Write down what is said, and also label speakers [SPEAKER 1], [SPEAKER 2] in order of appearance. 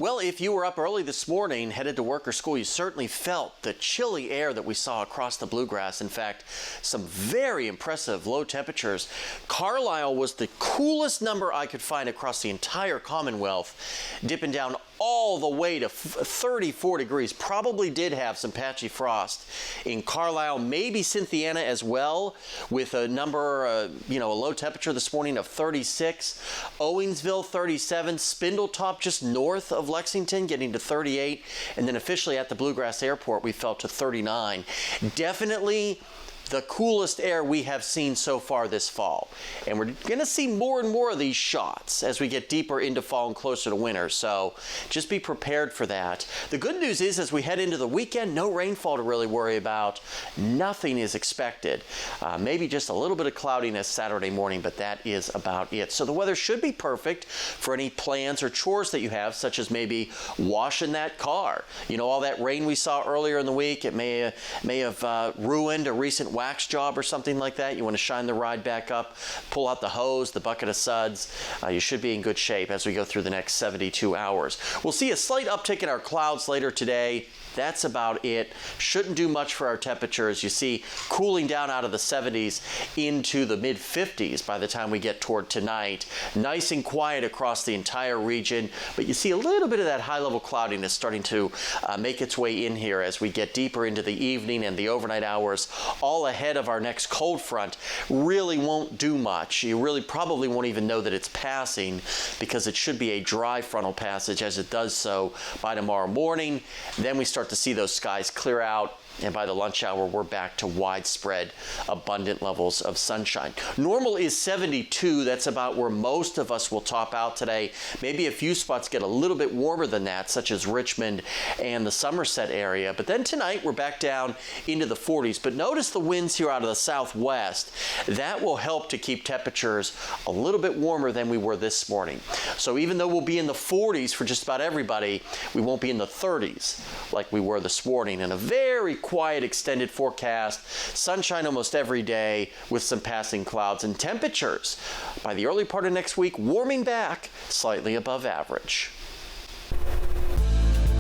[SPEAKER 1] Well, if you were up early this morning, headed to work or school, you certainly felt the chilly air that we saw across the bluegrass. In fact, some very impressive low temperatures. Carlisle was the coolest number I could find across the entire Commonwealth, dipping down all the way to 34 degrees. Probably did have some patchy frost in Carlisle, maybe Cynthiana as well, with a number, a low temperature this morning of 36. Owensville 37, Spindletop just north of Lexington getting to 38, and then officially at the Bluegrass Airport we fell to 39. Definitely the coolest air we have seen so far this fall. And we're going to see more and more of these shots as we get deeper into fall and closer to winter. So just be prepared for that. The good news is as we head into the weekend, no rainfall to really worry about. Nothing is expected. Maybe just a little bit of cloudiness Saturday morning, but that is about it. So the weather should be perfect for any plans or chores that you have, such as maybe washing that car. You know, all that rain we saw earlier in the week, it may have ruined a recent wax job or something like that. You want to shine the ride back up, pull out the hose, the bucket of suds. You should be in good shape as we go through the next 72 hours. We'll see a slight uptick in our clouds later today. That's about it. Shouldn't do much for our temperatures. You see cooling down out of the 70s into the mid 50s by the time we get toward tonight. Nice and quiet across the entire region, but you see a little bit of that high level cloudiness starting to make its way in here as we get deeper into the evening and the overnight hours, all ahead of our next cold front. Really won't do much. You really probably won't even know that it's passing because it should be a dry frontal passage as it does so by tomorrow morning. Then we start to see those skies clear out, and by the lunch hour we're back to widespread abundant levels of sunshine. Normal is 72. That's about where most of us will top out today. Maybe a few spots get a little bit warmer than that, such as Richmond and the Somerset area, but then tonight we're back down into the 40s. But notice the winds here out of the southwest. That will help to keep temperatures a little bit warmer than we were this morning. So even though we'll be in the 40s for just about everybody, we won't be in the 30s like we were this morning. And a very quiet extended forecast, sunshine almost every day with some passing clouds, and temperatures by the early part of next week warming back slightly above average.